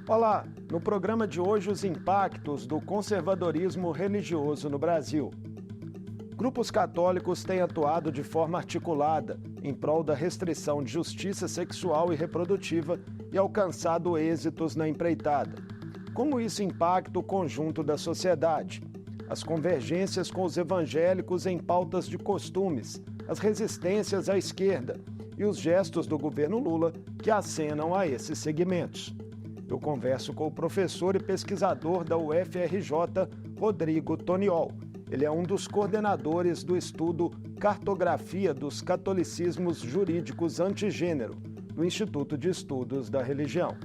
Olá, no programa de hoje os impactos do conservadorismo religioso no Brasil. Grupos católicos têm atuado de forma articulada em prol da restrição de justiça sexual e reprodutiva e alcançado êxitos na empreitada. Como isso impacta o conjunto da sociedade? As convergências com os evangélicos em pautas de costumes, as resistências à esquerda e os gestos do governo Lula que acenam a esses segmentos. Eu converso com o professor e pesquisador da UFRJ, Rodrigo Toniol. Ele é um dos coordenadores do estudo Cartografia dos Catolicismos Jurídicos Antigênero, do Instituto de Estudos da Religião.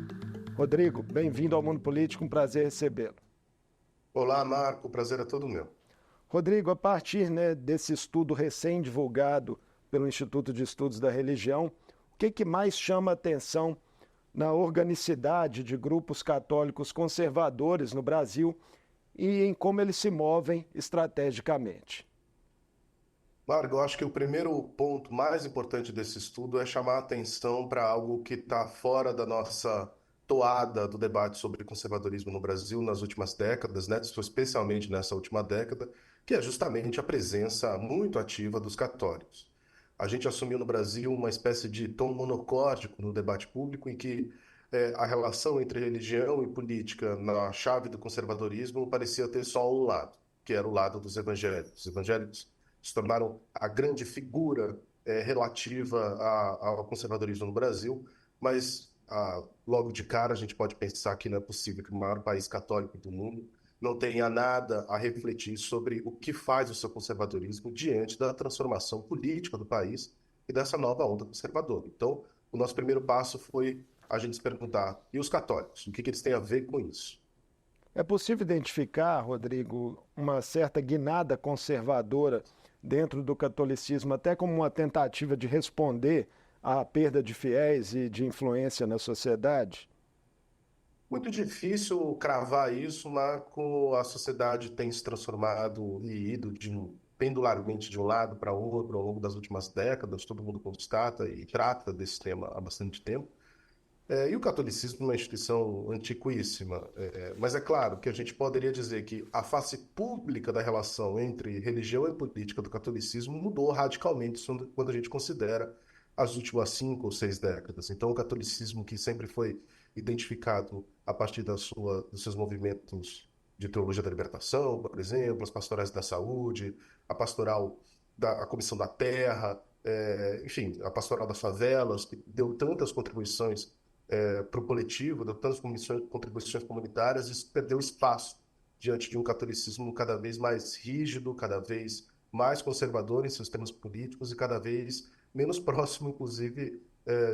Rodrigo, bem-vindo ao Mundo Político, um prazer recebê-lo. Olá, Marco, o prazer é todo meu. Rodrigo, a partir desse estudo recém-divulgado pelo Instituto de Estudos da Religião, o que mais chama a atenção na organicidade de grupos católicos conservadores no Brasil e em como eles se movem estrategicamente? Marco, eu acho que o primeiro ponto mais importante desse estudo é chamar a atenção para algo que está fora da nossa toada do debate sobre conservadorismo no Brasil nas últimas décadas, né? Especialmente nessa última década, que é justamente a presença muito ativa dos católicos. A gente assumiu no Brasil uma espécie de tom monocórdico no debate público em que a relação entre religião e política na chave do conservadorismo parecia ter só um lado, que era o lado dos evangélicos. Os evangélicos se tornaram a grande figura relativa ao conservadorismo no Brasil, mas logo de cara a gente pode pensar que não é possível que o maior país católico do mundo não tenha nada a refletir sobre o que faz o seu conservadorismo diante da transformação política do país e dessa nova onda conservadora. Então, o nosso primeiro passo foi a gente se perguntar, e os católicos, o que eles têm a ver com isso? É possível identificar, Rodrigo, uma certa guinada conservadora dentro do catolicismo, até como uma tentativa de responder à perda de fiéis e de influência na sociedade? Muito difícil cravar isso, Marco. A sociedade tem se transformado e ido pendularmente de um lado para outro ao longo das últimas décadas. Todo mundo constata e trata desse tema há bastante tempo. E o catolicismo é uma instituição antiquíssima. Mas é claro que a gente poderia dizer que a face pública da relação entre religião e política do catolicismo mudou radicalmente quando a gente considera as últimas 5 ou 6 décadas. Então, o catolicismo, que sempre foi identificado a partir dos seus movimentos de teologia da libertação, por exemplo, as pastorais da saúde, a pastoral a Comissão da Terra, enfim, a pastoral das favelas, que deu tantas contribuições para o coletivo, deu tantas contribuições comunitárias, isso perdeu espaço diante de um catolicismo cada vez mais rígido, cada vez mais conservador em seus termos políticos e cada vez menos próximo, inclusive,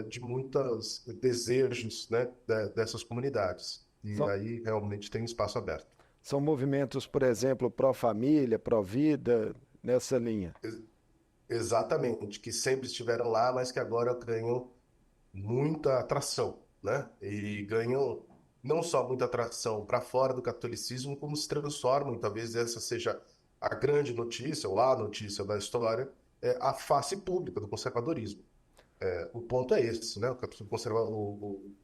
de muitos desejos, né, dessas comunidades. E São, aí realmente tem um espaço aberto. são movimentos, por exemplo, pró-família, pró-vida, nessa linha. Exatamente, que sempre estiveram lá, mas que agora ganham muita atração, né? E ganham não só muita atração para fora do catolicismo, como se transformam, e talvez essa seja a grande notícia, ou a notícia da história, a face pública do conservadorismo. O ponto é esse, né?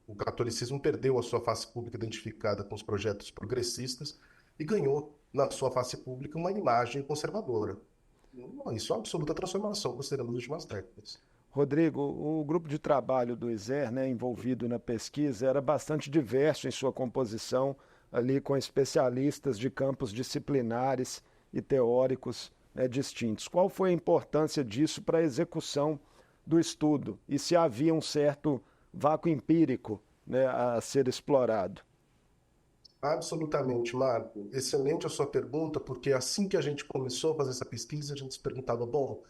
O catolicismo perdeu a sua face pública identificada com os projetos progressistas e ganhou na sua face pública uma imagem conservadora. Isso é uma absoluta transformação, considerando as últimas décadas. Rodrigo, o grupo de trabalho do ISER, envolvido na pesquisa, era bastante diverso em sua composição, ali com especialistas de campos disciplinares e teóricos distintos. Qual foi a importância disso para a execução do estudo e se havia um certo vácuo empírico a ser explorado? Absolutamente, Marco. Excelente a sua pergunta, porque assim que a gente começou a fazer essa pesquisa, a gente se perguntava, bom,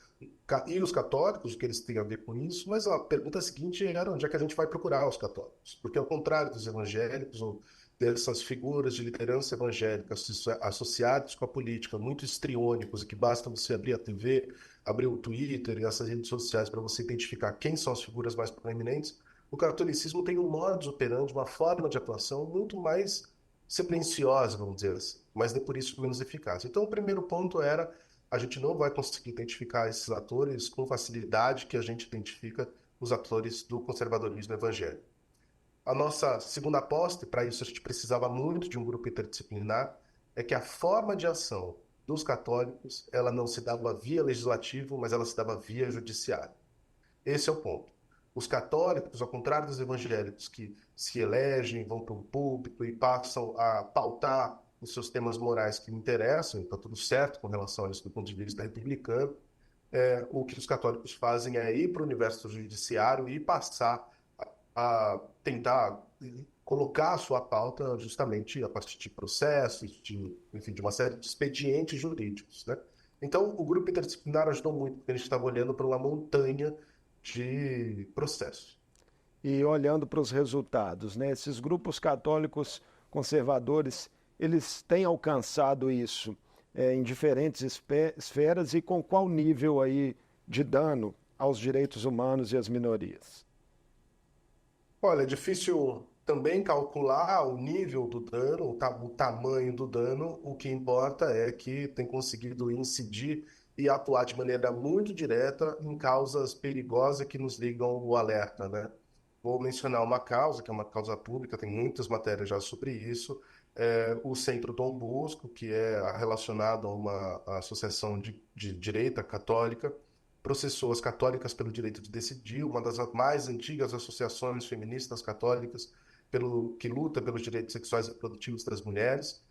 e os católicos, o que eles têm a ver com isso? Mas a pergunta seguinte era onde é que a gente vai procurar os católicos? Porque ao contrário dos evangélicos, ou dessas figuras de liderança evangélica associadas com a política, muito histriônicos, e que basta você abrir a TV, abrir o Twitter e essas redes sociais para você identificar quem são as figuras mais proeminentes, o catolicismo tem um modus operandi, uma forma de atuação muito mais silenciosa, vamos dizer assim, mas nem por isso menos eficaz. Então, o primeiro ponto era a gente não vai conseguir identificar esses atores com facilidade que a gente identifica os atores do conservadorismo evangélico. A nossa segunda aposta, e para isso a gente precisava muito de um grupo interdisciplinar, é que a forma de ação dos católicos, ela não se dava via legislativo, mas ela se dava via judiciário. Esse é o ponto. Os católicos, ao contrário dos evangélicos que se elegem, vão para um púlpito e passam a pautar os seus temas morais que me interessam, está tudo certo com relação a isso do ponto de vista republicano, o que os católicos fazem é ir para o universo judiciário e passar a tentar colocar a sua pauta justamente a partir de processos, enfim, de uma série de expedientes jurídicos, né? Então, o grupo interdisciplinar ajudou muito, porque a gente estava olhando para uma montanha de processos. E olhando para os resultados, né, esses grupos católicos conservadores, eles têm alcançado isso em diferentes esferas e com qual nível aí de dano aos direitos humanos e às minorias? Olha, é difícil também calcular o nível do dano, o tamanho do dano. O que importa é que tem conseguido incidir e atuar de maneira muito direta em causas perigosas que nos ligam o alerta, né? Vou mencionar uma causa, que é uma causa pública, tem muitas matérias já sobre isso, o Centro Dom Bosco, que é relacionado a uma associação de direita católica, processou as católicas pelo direito de decidir, uma das mais antigas associações feministas católicas que luta pelos direitos sexuais e reprodutivos das mulheres.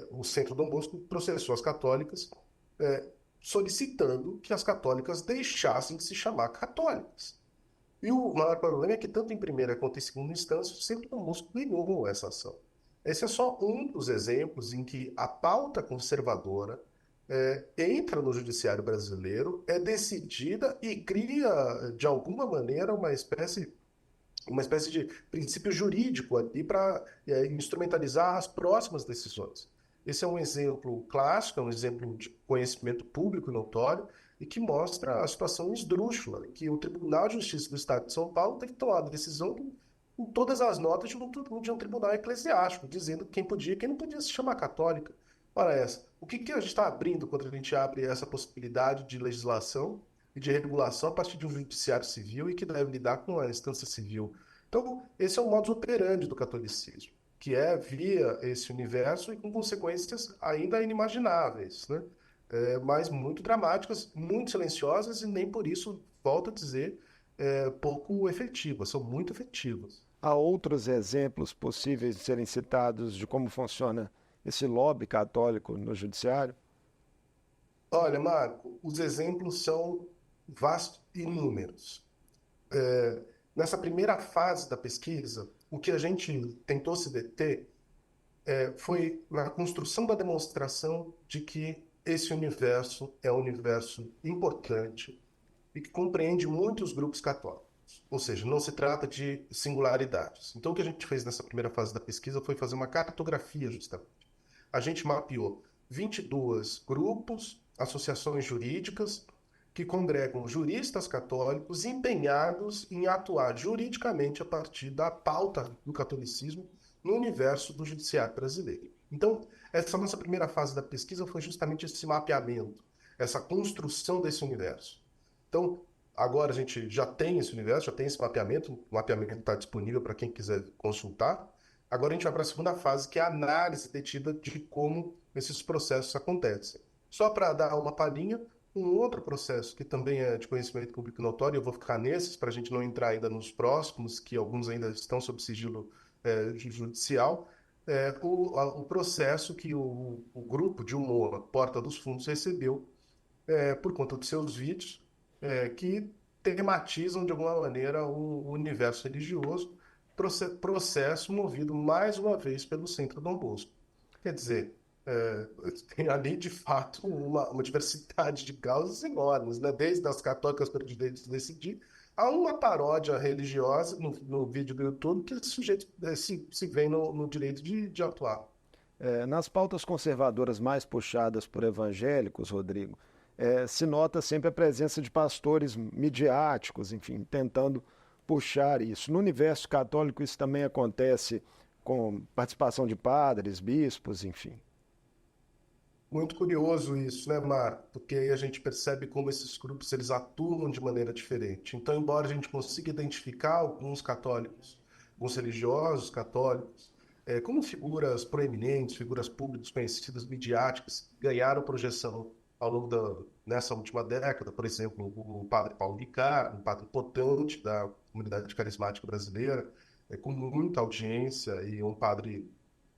O Centro Dom Bosco processou as católicas, é, solicitando que as católicas deixassem de se chamar católicas. E o maior problema é que, tanto em primeira quanto em segunda instância, o Centro Dom Bosco ganhou essa ação. Esse é só um dos exemplos em que a pauta conservadora entra no judiciário brasileiro, é decidida e cria, de alguma maneira, uma espécie de princípio jurídico ali para instrumentalizar as próximas decisões. Esse é um exemplo clássico, é um exemplo de conhecimento público e notório, e que mostra a situação esdrúxula, que o Tribunal de Justiça do Estado de São Paulo teve que tomar a decisão com todas as notas de um tribunal eclesiástico, dizendo quem podia e quem não podia se chamar católica. Ora essa, o que a gente está abrindo quando a gente abre essa possibilidade de legislação e de regulação a partir de um judiciário civil e que deve lidar com a instância civil? Então, esse é o modus operandi do catolicismo, que é via esse universo e com consequências ainda inimagináveis, né? Mas muito dramáticas, muito silenciosas e nem por isso, volto a dizer, pouco efetivas, são muito efetivas. Há outros exemplos possíveis de serem citados de como funciona esse lobby católico no judiciário? Olha, Marco, os exemplos são vastos e inúmeros. Nessa primeira fase da pesquisa, o que a gente tentou se deter foi na construção da demonstração de que esse universo é um universo importante e que compreende muitos grupos católicos. Ou seja, não se trata de singularidades. Então, o que a gente fez nessa primeira fase da pesquisa foi fazer uma cartografia, justamente. A gente mapeou 22 grupos, associações jurídicas, que congregam juristas católicos empenhados em atuar juridicamente a partir da pauta do catolicismo no universo do judiciário brasileiro. Então, essa nossa primeira fase da pesquisa foi justamente esse mapeamento, essa construção desse universo. Então, agora a gente já tem esse universo, já tem esse mapeamento, o mapeamento está disponível para quem quiser consultar. Agora a gente vai para a segunda fase, que é a análise detida de como esses processos acontecem. Só para dar uma palhinha, um outro processo que também é de conhecimento público notório, eu vou ficar nesses para a gente não entrar ainda nos próximos, que alguns ainda estão sob sigilo judicial, o processo que o grupo de humor Porta dos Fundos recebeu por conta dos seus vídeos, que tematizam de alguma maneira o universo religioso, processo movido mais uma vez pelo Centro Dom Bosco. Quer dizer, tem ali de fato uma diversidade de causas enormes, né? Desde as católicas pelo direito de decidir, a uma paródia religiosa no vídeo do YouTube que esse sujeito se vê no direito de atuar. Nas pautas conservadoras mais puxadas por evangélicos, Rodrigo, se nota sempre a presença de pastores midiáticos, enfim, tentando puxar isso. No universo católico isso também acontece com participação de padres, bispos, enfim. Muito curioso isso, né, Marco? Porque aí a gente percebe como esses grupos eles atuam de maneira diferente. Então, embora a gente consiga identificar alguns católicos alguns religiosos católicos, como figuras proeminentes, figuras públicas conhecidas, midiáticas, ganharam projeção ao longo nessa última década. Por exemplo, o padre Paulo Ricard, um padre potente da comunidade carismática brasileira, com muita audiência e um padre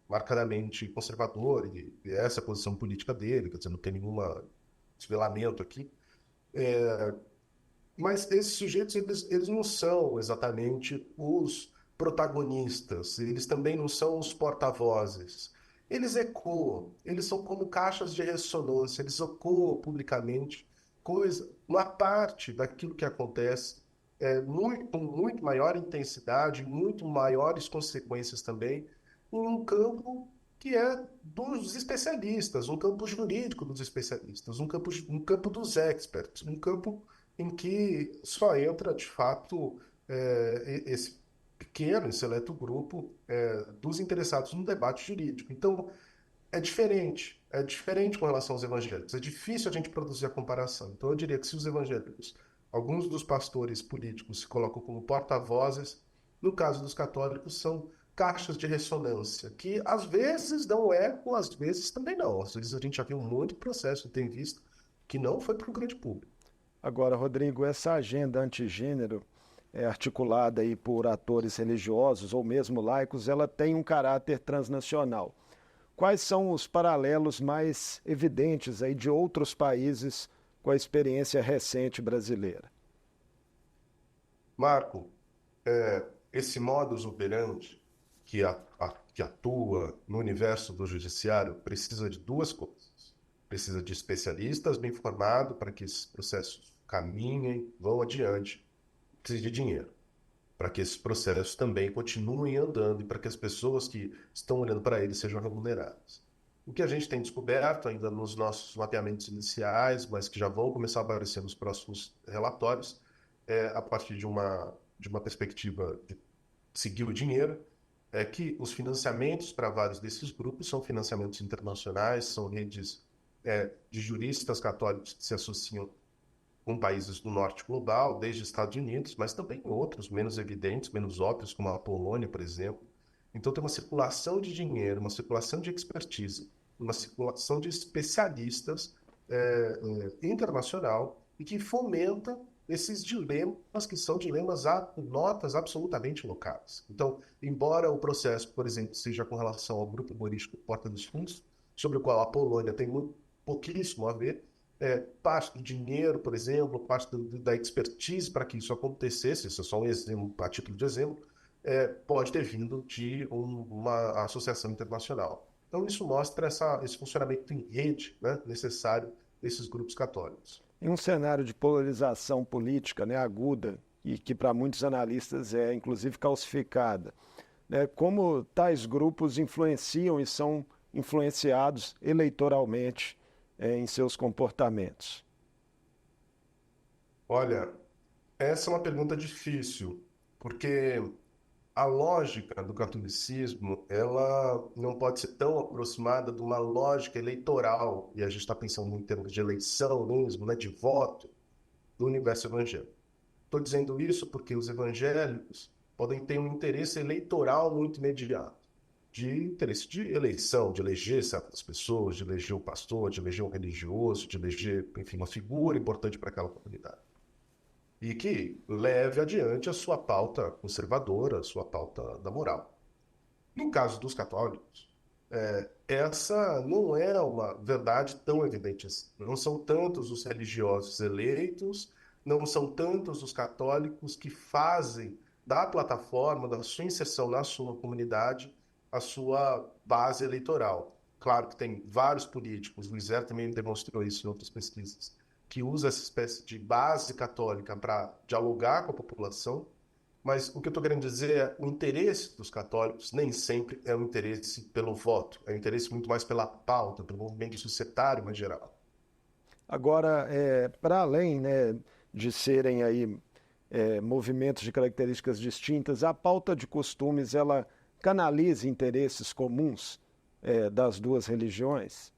marcadamente conservador, e essa é a posição política dele, quer dizer, não tem nenhum desvelamento aqui. Mas esses sujeitos, eles não são exatamente os protagonistas, eles também não são os porta-vozes. Eles ecoam, eles são como caixas de ressonância, eles ecoam publicamente uma parte daquilo que acontece com muito maior intensidade, muito maiores consequências também, em um campo que é dos especialistas, um campo jurídico dos especialistas, um campo dos experts, um campo em que só entra, de fato, esse pequeno e seleto grupo dos interessados no debate jurídico. Então, é diferente com relação aos evangélicos. É difícil a gente produzir a comparação. Então, eu diria que se os evangélicos, alguns dos pastores políticos se colocam como porta-vozes, no caso dos católicos, são caixas de ressonância, que às vezes dão eco, às vezes também não. Às vezes a gente já viu muito processo, tem visto, que não foi para o grande público. Agora, Rodrigo, essa agenda antigênero articulada aí por atores religiosos ou mesmo laicos, ela tem um caráter transnacional. Quais são os paralelos mais evidentes aí de outros países com a experiência recente brasileira? Marco, esse modus operandi que atua no universo do judiciário precisa de duas coisas. Precisa de especialistas bem formados para que esses processos caminhem, vão adiante. Precisa de dinheiro para que esses processos também continuem andando e para que as pessoas que estão olhando para eles sejam remuneradas. O que a gente tem descoberto ainda nos nossos mapeamentos iniciais, mas que já vão começar a aparecer nos próximos relatórios, a partir de uma perspectiva de seguir o dinheiro, é que os financiamentos para vários desses grupos são financiamentos internacionais, são redes de juristas católicos que se associam com países do norte global, desde Estados Unidos, mas também outros menos evidentes, menos óbvios, como a Polônia, por exemplo. Então tem uma circulação de dinheiro, uma circulação de expertise, uma circulação de especialistas internacional e que fomenta esses dilemas que são dilemas notas absolutamente locais. Então, embora o processo, por exemplo, seja com relação ao grupo humorístico Porta dos Fundos, sobre o qual a Polônia tem pouquíssimo a ver, parte do dinheiro, por exemplo, parte da expertise para que isso acontecesse, isso é só um exemplo, a título de exemplo, pode ter vindo de uma associação internacional. Então, isso mostra esse funcionamento em rede, né, necessário desses grupos católicos. Em um cenário de polarização política, né, aguda e que para muitos analistas é inclusive calcificada, né, como tais grupos influenciam e são influenciados eleitoralmente em seus comportamentos? Olha, essa é uma pergunta difícil, porque a lógica do catolicismo, ela não pode ser tão aproximada de uma lógica eleitoral, e a gente está pensando em termos de eleição mesmo, né, de voto, do universo evangélico. Estou dizendo isso porque os evangélicos podem ter um interesse eleitoral muito imediato, de interesse de eleição, de eleger certas pessoas, de eleger o pastor, de eleger um religioso, de eleger, enfim, uma figura importante para aquela comunidade. E que leve adiante a sua pauta conservadora, a sua pauta da moral. No caso dos católicos, essa não é uma verdade tão evidente assim. Não são tantos os religiosos eleitos, não são tantos os católicos que fazem da plataforma, da sua inserção na sua comunidade, a sua base eleitoral. Claro que tem vários políticos, o Luiz Zé também demonstrou isso em outras pesquisas, que usa essa espécie de base católica para dialogar com a população, mas o que eu estou querendo dizer é o interesse dos católicos nem sempre é um interesse pelo voto, é um interesse muito mais pela pauta, pelo movimento societário em geral. Agora, para além, né, de serem aí movimentos de características distintas, a pauta de costumes ela canaliza interesses comuns das duas religiões?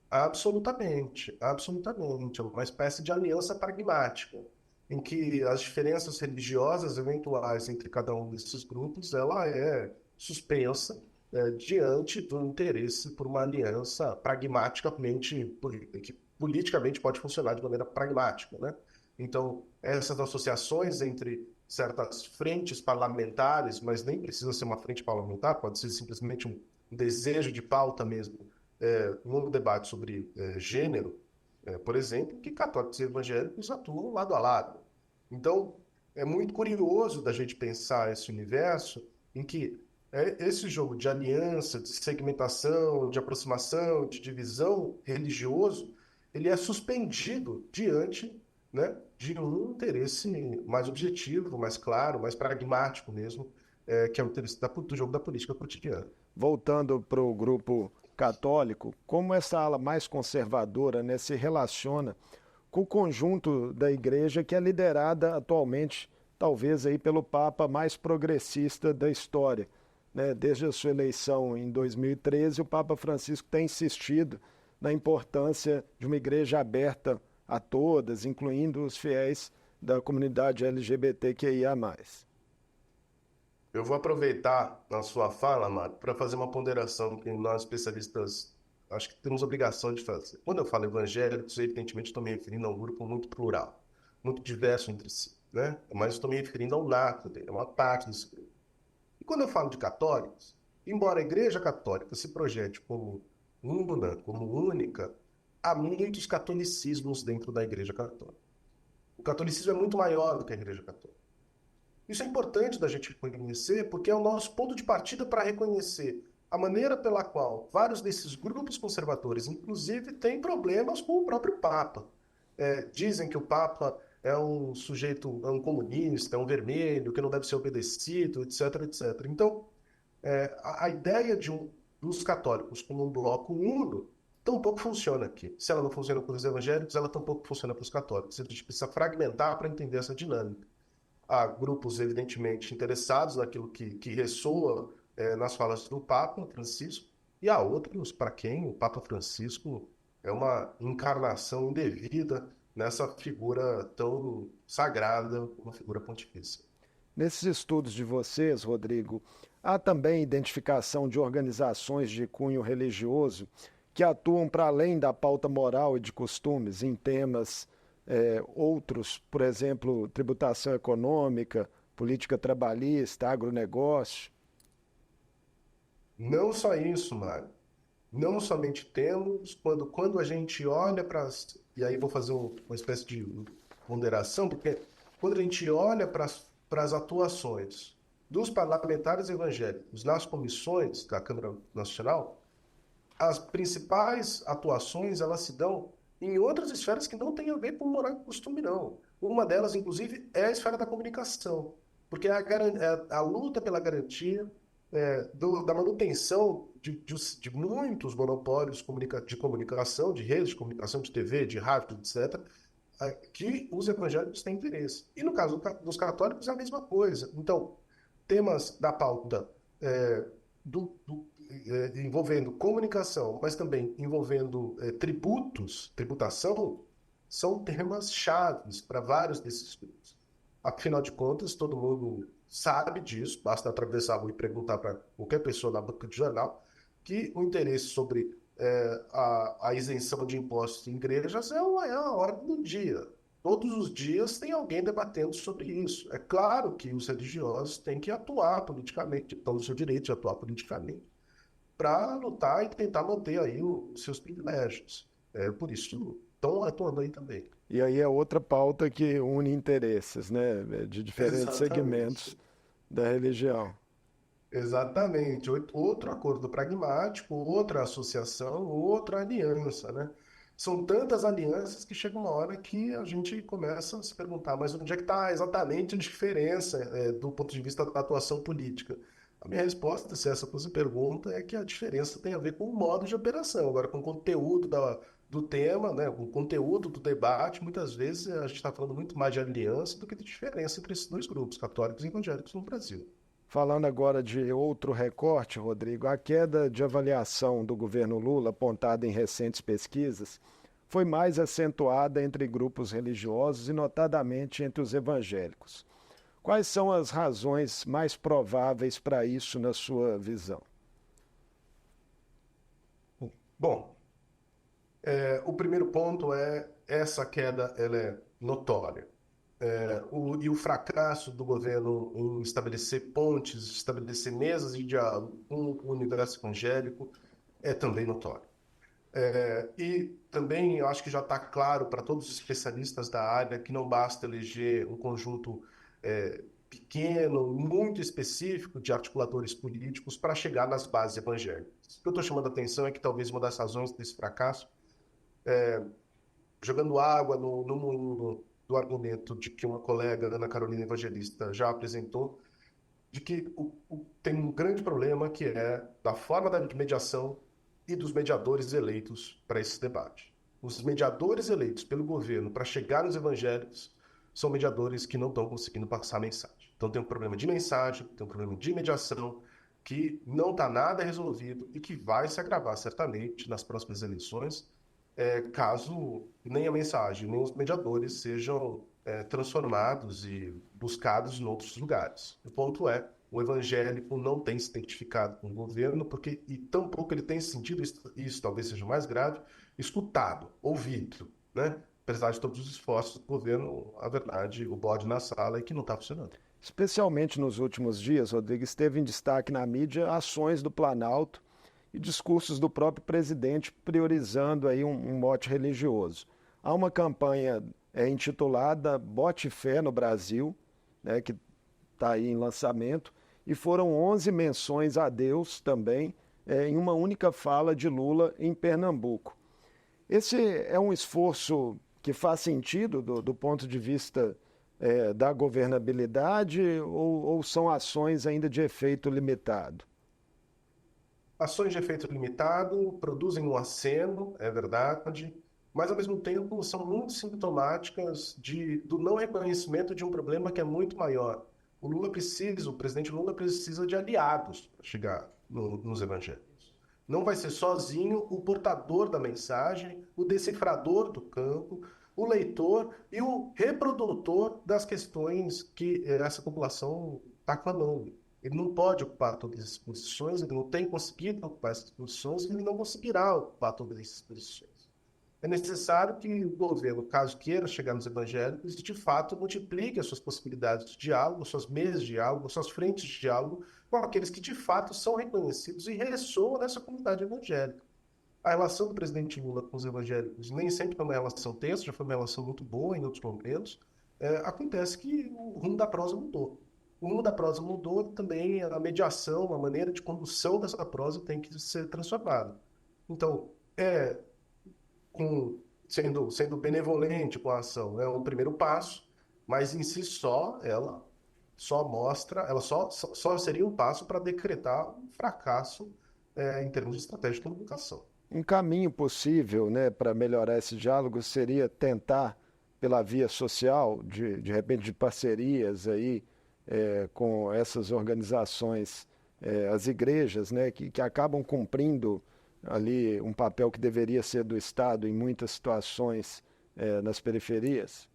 Absolutamente, absolutamente. É uma espécie de aliança pragmática. em que as diferenças religiosas eventuais entre cada um desses grupos, ela é suspensa diante do interesse por uma aliança pragmaticamente, que politicamente pode funcionar de maneira pragmática, né? Então, essas associações entre certas frentes parlamentares, mas nem precisa ser uma frente parlamentar, pode ser simplesmente um desejo de pauta mesmo, no debate sobre gênero, por exemplo, que católicos e evangélicos atuam lado a lado. Então, é muito curioso da gente pensar esse universo em que esse jogo de aliança, de segmentação, de aproximação, de divisão religioso, ele é suspendido diante, né, de um interesse mais objetivo, mais claro, mais pragmático mesmo, que é o interesse do jogo da política cotidiana. Voltando para o grupo católico, como essa ala mais conservadora, né, se relaciona com o conjunto da igreja que é liderada atualmente, talvez aí pelo Papa mais progressista da história, né? Desde a sua eleição em 2013, o Papa Francisco tem insistido na importância de uma igreja aberta a todas, incluindo os fiéis da comunidade LGBTQIA+. Eu vou aproveitar a sua fala, Mário, para fazer uma ponderação que nós especialistas acho que temos obrigação de fazer. Quando eu falo evangélicos, evidentemente estou me referindo a um grupo muito plural, muito diverso entre si, né? Mas estou me referindo ao nato dele, a uma parte desse grupo. E quando eu falo de católicos, embora a Igreja Católica se projete como una, como única, há muitos catolicismos dentro da Igreja Católica. O catolicismo é muito maior do que a Igreja Católica. Isso é importante da gente reconhecer, porque é o nosso ponto de partida para reconhecer a maneira pela qual vários desses grupos conservadores, inclusive, têm problemas com o próprio Papa. Dizem que o Papa é um sujeito, é um comunista, é um vermelho, que não deve ser obedecido, etc, etc. Então, a ideia dos católicos como um bloco uno tampouco funciona aqui. Se ela não funciona para os evangélicos, ela tampouco funciona para os católicos. A gente precisa fragmentar para entender essa dinâmica. Há grupos, evidentemente, interessados naquilo que ressoa nas falas do Papa Francisco, e há outros para quem o Papa Francisco é uma encarnação indevida nessa figura tão sagrada, uma figura pontifícia. Nesses estudos de vocês, Rodrigo, há também identificação de organizações de cunho religioso que atuam para além da pauta moral e de costumes em temas outros, por exemplo, tributação econômica, política trabalhista, agronegócio? Não só isso, Mário. Não somente temos, quando a gente olha para as. E aí vou fazer uma espécie de ponderação, porque quando a gente olha para as atuações dos parlamentares evangélicos nas comissões da Câmara Nacional, as principais atuações elas se dão em outras esferas que não têm a ver com moral e costume, não. Uma delas, inclusive, é a esfera da comunicação, porque é a luta pela garantia da manutenção de muitos monopólios de comunicação, de redes de comunicação, de TV, de rádio, etc., que os evangélicos têm interesse. E no caso dos católicos é a mesma coisa. Então, temas da pauta envolvendo comunicação, mas também envolvendo tributação, são temas chaves para vários desses grupos. Afinal de contas, todo mundo sabe disso, basta atravessar a rua e perguntar para qualquer pessoa na banca de jornal, que o interesse sobre a isenção de impostos em igrejas é a ordem do dia. Todos os dias tem alguém debatendo sobre isso. É claro que os religiosos têm que atuar politicamente, estão no seu direito de atuar politicamente, para lutar e tentar manter aí os seus privilégios. Por isso, estão atuando aí também. E aí é outra pauta que une interesses, né, de diferentes segmentos da religião. Exatamente. Outro acordo pragmático, outra associação, outra aliança, né? São tantas alianças que chega uma hora que a gente começa a se perguntar, mas onde é que está exatamente a diferença do ponto de vista da atuação política? A minha resposta, se essa fosse a pergunta, é que a diferença tem a ver com o modo de operação. Agora, com o conteúdo do tema, né, com o conteúdo do debate, muitas vezes a gente está falando muito mais de aliança do que de diferença entre esses dois grupos, católicos e evangélicos no Brasil. Falando agora de outro recorte, Rodrigo, a queda de avaliação do governo Lula, apontada em recentes pesquisas, foi mais acentuada entre grupos religiosos e notadamente entre os evangélicos. Quais são as razões mais prováveis para isso na sua visão? Bom, o primeiro ponto é essa queda, ela é notória. E o fracasso do governo em estabelecer pontes, estabelecer mesas de diálogo com o universo evangélico é também notório. E também eu acho que já está claro para todos os especialistas da área que não basta eleger um conjunto pequeno, muito específico de articuladores políticos para chegar nas bases evangélicas. O que eu estou chamando a atenção é que talvez uma das razões desse fracasso, jogando água no moinho do argumento de que uma colega, Ana Carolina Evangelista, já apresentou, de que tem um grande problema que é da forma de mediação e dos mediadores eleitos para esse debate. Os mediadores eleitos pelo governo para chegar nos evangélicos são mediadores que não estão conseguindo passar a mensagem. Então tem um problema de mensagem, tem um problema de mediação que não está nada resolvido e que vai se agravar certamente nas próximas eleições, caso nem a mensagem, nem os mediadores sejam transformados e buscados em outros lugares. O ponto é, o evangélico não tem se identificado com o governo, e tampouco ele tem sentido, isso talvez seja o mais grave, escutado, ouvido, né? Apesar de todos os esforços do governo, a verdade, o bode na sala é que não está funcionando. Especialmente nos últimos dias, Rodrigo, esteve em destaque na mídia ações do Planalto e discursos do próprio presidente priorizando aí um mote religioso. Há uma campanha intitulada Bote Fé no Brasil, né, que está aí em lançamento, e foram 11 menções a Deus também, em uma única fala de Lula em Pernambuco. Esse é um esforço que faz sentido do ponto de vista da governabilidade ou são ações ainda de efeito limitado? Ações de efeito limitado produzem um aceno, é verdade, mas ao mesmo tempo são muito sintomáticas do não reconhecimento de um problema que é muito maior. O presidente Lula precisa de aliados para chegar nos evangélicos. Não vai ser sozinho o portador da mensagem, o decifrador do campo, o leitor e o reprodutor das questões que essa população está clamando. Ele não pode ocupar todas essas posições, ele não tem conseguido ocupar essas posições, ele não conseguirá ocupar todas essas posições. É necessário que o governo, caso queira chegar nos evangélicos, de fato multiplique as suas possibilidades de diálogo, suas mesas de diálogo, suas frentes de diálogo com aqueles que de fato são reconhecidos e ressoam nessa comunidade evangélica. A relação do presidente Lula com os evangélicos nem sempre foi uma relação tensa, já foi uma relação muito boa em outros momentos. Acontece que o rumo da prosa mudou. O rumo da prosa mudou também, a mediação, a maneira de condução dessa prosa tem que ser transformada. Então, sendo benevolente com a ação, é um primeiro passo, mas em si só, ela só seria um passo para decretar um fracasso em termos de estratégia de comunicação. Um caminho possível, né, para melhorar esse diálogo seria tentar, pela via social, de repente de parcerias aí, com essas organizações, as igrejas, né, que acabam cumprindo ali um papel que deveria ser do Estado em muitas situações nas periferias?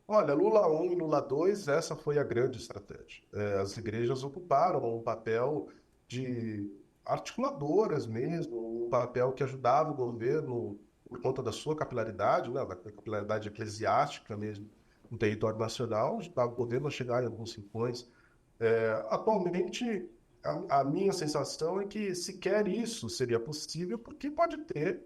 Olha, Lula 1 e Lula 2, essa foi a grande estratégia. As igrejas ocuparam um papel de articuladoras mesmo, um papel que ajudava o governo por conta da sua capilaridade, né, da capilaridade eclesiástica mesmo, no território nacional, ajudava o governo a chegar em alguns rincões. Atualmente, a minha sensação é que sequer isso seria possível, porque pode ter,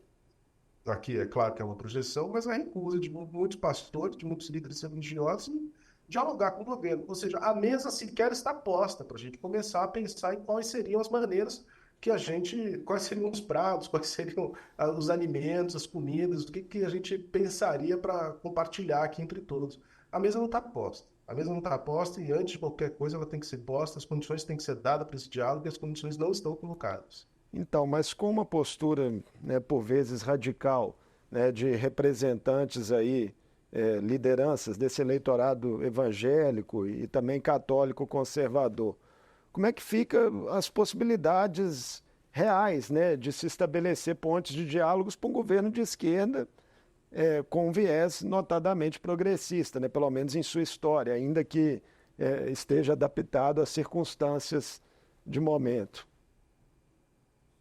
aqui é claro que é uma projeção, mas a recusa de muitos pastores, de muitos líderes religiosos em dialogar com o governo. Ou seja, a mesa sequer está posta para a gente começar a pensar em quais seriam as maneiras quais seriam os pratos, quais seriam os alimentos, as comidas, o que a gente pensaria para compartilhar aqui entre todos. A mesa não está posta. A mesa não está posta e antes de qualquer coisa ela tem que ser posta, as condições têm que ser dadas para esse diálogo e as condições não estão colocadas. Então, mas com uma postura, né, por vezes radical, né, de representantes aí, lideranças desse eleitorado evangélico e também católico conservador, como é que fica as possibilidades reais, né, de se estabelecer pontes de diálogos para um governo de esquerda, com um viés notadamente progressista, né? Pelo menos em sua história, ainda que esteja adaptado às circunstâncias de momento.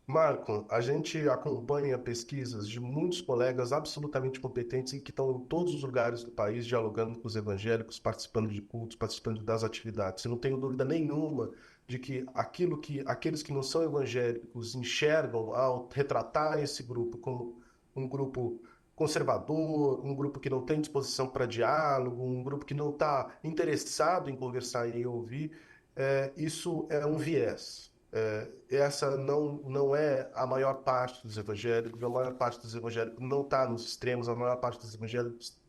Marco, a gente acompanha pesquisas de muitos colegas absolutamente competentes e que estão em todos os lugares do país dialogando com os evangélicos, participando de cultos, participando das atividades. Eu não tenho dúvida nenhuma de que aquilo que aqueles que não são evangélicos enxergam ao retratar esse grupo como um grupo conservador, um grupo que não tem disposição para diálogo, um grupo que não está interessado em conversar e ouvir, isso é um viés. Essa não é a maior parte dos evangélicos, a maior parte dos evangélicos não está nos extremos, a maior parte dos evangélicos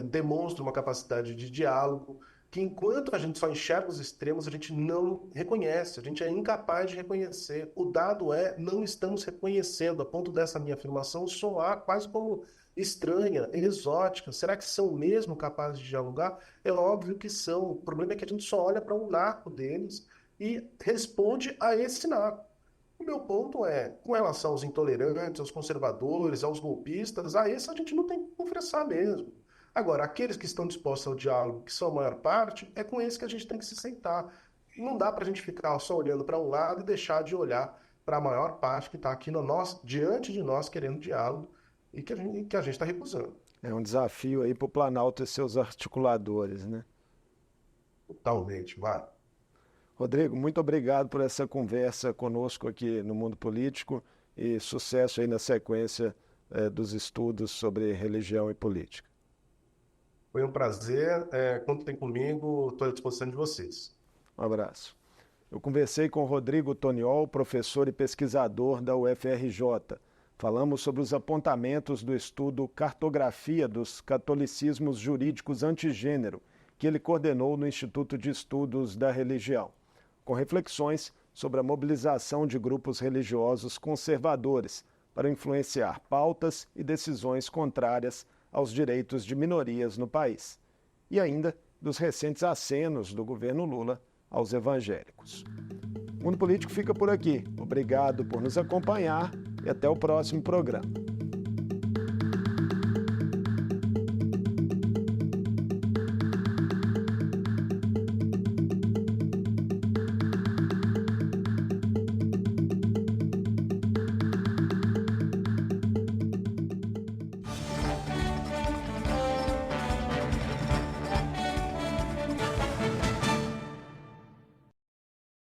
demonstra uma capacidade de diálogo que, enquanto a gente só enxerga os extremos, a gente não reconhece, a gente é incapaz de reconhecer. O dado não estamos reconhecendo, a ponto dessa minha afirmação soar quase como estranha, exótica. Será que são mesmo capazes de dialogar? É óbvio que são. O problema é que a gente só olha para um naco deles e responde a esse naco. O meu ponto com relação aos intolerantes, aos conservadores, aos golpistas, a esse a gente não tem que conversar mesmo. Agora, aqueles que estão dispostos ao diálogo, que são a maior parte, é com esses que a gente tem que se sentar. Não dá para a gente ficar só olhando para um lado e deixar de olhar para a maior parte que está aqui diante de nós querendo diálogo e que a gente está recusando. É um desafio aí para o Planalto e seus articuladores, né? Totalmente, vai. Rodrigo, muito obrigado por essa conversa conosco aqui no Mundo Político e sucesso aí na sequência dos estudos sobre religião e política. Foi um prazer. Contem comigo, estou à disposição de vocês. Um abraço. Eu conversei com Rodrigo Toniol, professor e pesquisador da UFRJ. Falamos sobre os apontamentos do estudo Cartografia dos Catolicismos Jurídicos Antigênero, que ele coordenou no Instituto de Estudos da Religião, com reflexões sobre a mobilização de grupos religiosos conservadores para influenciar pautas e decisões contrárias aos direitos de minorias no país. E ainda dos recentes acenos do governo Lula aos evangélicos. O Mundo Político fica por aqui. Obrigado por nos acompanhar e até o próximo programa.